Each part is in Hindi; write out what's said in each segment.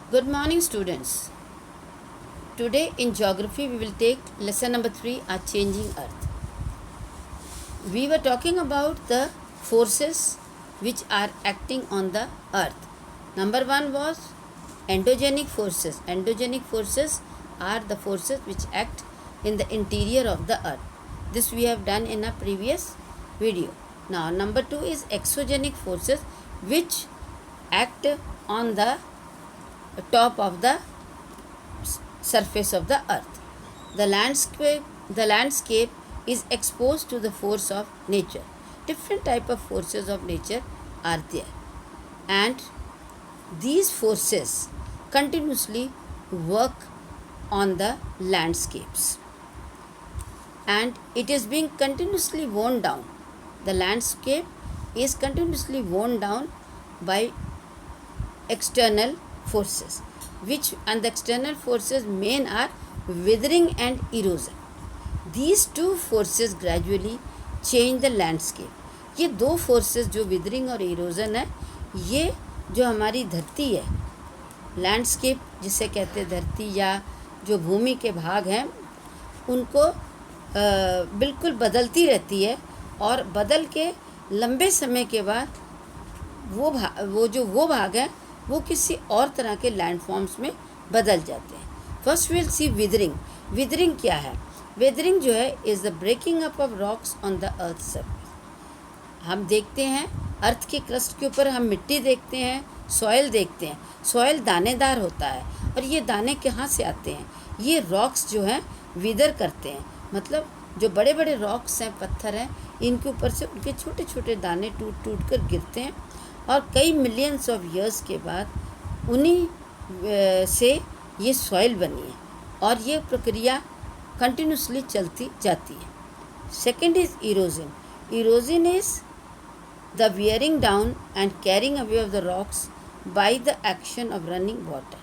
Good morning, students. Today in geography we will take lesson number 3, A Changing Earth. We were talking about the forces which are acting on the earth. Number 1 was endogenic forces. Endogenic forces are the forces which act in the interior of the earth. This we have done in a previous video. Now number 2 is exogenic forces which act on the top of the surface of the earth. The landscape is exposed to the force of nature. Different type of forces of nature are there, and these forces continuously work on the landscapes, and it is being continuously worn down. The landscape is continuously worn down by external forces, and the external forces main are withering and erosion. These two forces gradually change the landscape. ये दो forces जो withering और erosion है, ये जो हमारी धरती है, लैंडस्केप जिसे कहते हैं धरती या जो भूमि के भाग हैं, उनको बिल्कुल बदलती रहती है, और बदल के लंबे समय के बाद वो भाग है वो किसी और तरह के लैंडफॉर्म्स में बदल जाते हैं. First will see weathering. Weathering क्या है? विदरिंग जो है is the breaking up of rocks on the earth surface. हम देखते हैं अर्थ के क्रस्ट के ऊपर हम मिट्टी देखते हैं, सॉइल देखते हैं. सॉइल दानेदार होता है, और ये दाने कहाँ से आते हैं? ये रॉक्स जो हैं विदर करते हैं. मतलब जो बड़े बड़े रॉक्स हैं, पत्थर हैं, इनके ऊपर से उनके छोटे छोटे दाने टूट टूट कर गिरते हैं, और कई मिलियंस ऑफ ईयर्स के बाद उन्हीं से ये सॉइल बनी है, और ये प्रक्रिया कंटिन्यूसली चलती जाती है. Second is erosion. Erosion is the wearing down and carrying away of the rocks by the action of running water.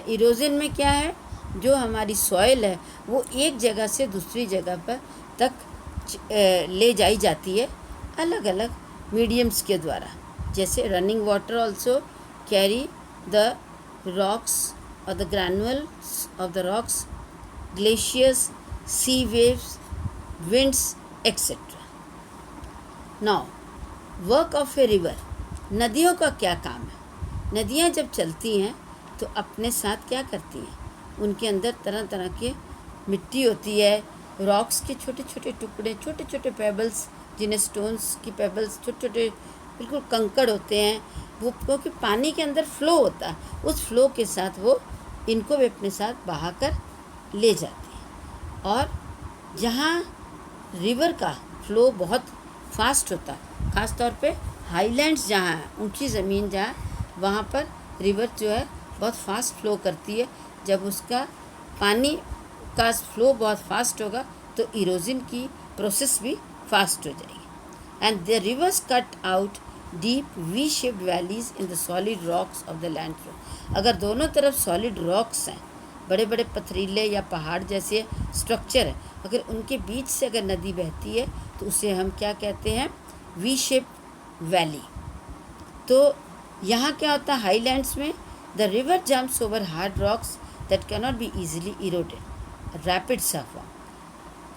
Erosion में क्या है? जो हमारी सॉइल है वो एक जगह से दूसरी जगह पर तक ले जाई जाती है अलग अलग मीडियम्स के द्वारा. जैसे running water also carry the rocks और the granules of the rocks, glaciers, sea waves, winds etcetera. Now work of a river. नदियों का क्या काम है? नदियाँ जब चलती हैं तो अपने साथ क्या करती हैं? उनके अंदर तरह तरह के मिट्टी होती है, रॉक्स के छोटे छोटे टुकड़े, छोटे छोटे पेबल्स, जिन्हें स्टोन्स की पेबल्स, छोटे छोटे बिल्कुल कंकड़ होते हैं. वो क्योंकि पानी के अंदर फ्लो होता है, उस फ्लो के साथ वो इनको भी अपने साथ बहा कर ले जाती है. और जहाँ रिवर का फ्लो बहुत फास्ट होता है, ख़ास तौर पे हाईलैंड्स जहाँ हैं, ऊंची ज़मीन जहाँ, वहाँ पर रिवर जो है बहुत फास्ट फ्लो करती है. जब उसका पानी का फ्लो बहुत फास्ट होगा तो इरोजन की प्रोसेस भी फास्ट हो जाएगी. And the reverse cut out deep V shaped valleys in the solid rocks of the landfall. अगर दोनों तरफ सॉलिड रॉक्स हैं, बड़े बड़े पथरीले या पहाड़ जैसे स्ट्रक्चर है, अगर उनके बीच से अगर नदी बहती है तो उसे हम क्या कहते हैं? V shape valley. तो यहाँ क्या होता है? हाईलैंड्स में the river jumps over hard rocks that cannot be easily eroded. Rapids of form.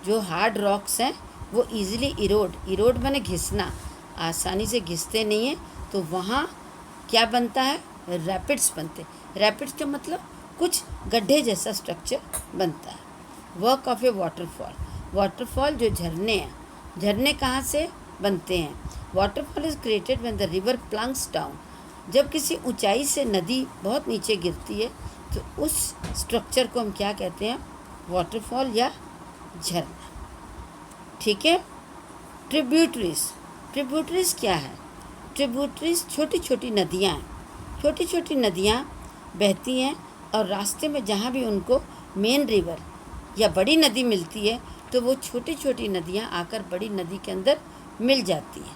जो हार्ड रॉक्स हैं वो ईजिली इरोड माने घिसना, आसानी से घिसते नहीं हैं, तो वहाँ क्या बनता है? रैपिड्स बनते. रैपिड्स का मतलब कुछ गड्ढे जैसा स्ट्रक्चर बनता है. Work of A waterfall. Waterfall जो झरने हैं, झरने कहाँ से बनते हैं? Waterfall is created when the river plunges down. जब किसी ऊंचाई से नदी बहुत नीचे गिरती है तो उस स्ट्रक्चर को हम क्या कहते हैं? वाटरफॉल या झरना. ठीक है. ट्रिब्यूटरीज. ट्रिब्यूटरीज क्या है? ट्रिब्यूटरीज छोटी छोटी नदियाँ हैं. छोटी छोटी नदियाँ बहती हैं, और रास्ते में जहाँ भी उनको मेन रिवर या बड़ी नदी मिलती है तो वो छोटी छोटी नदियाँ आकर बड़ी नदी के अंदर मिल जाती हैं,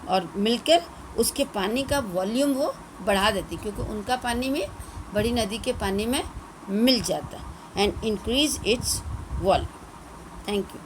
और मिलकर उसके पानी का वॉल्यूम वो बढ़ा देती, क्योंकि उनका पानी में बड़ी नदी के पानी में मिल जाता है, and increase its volume. Thank you.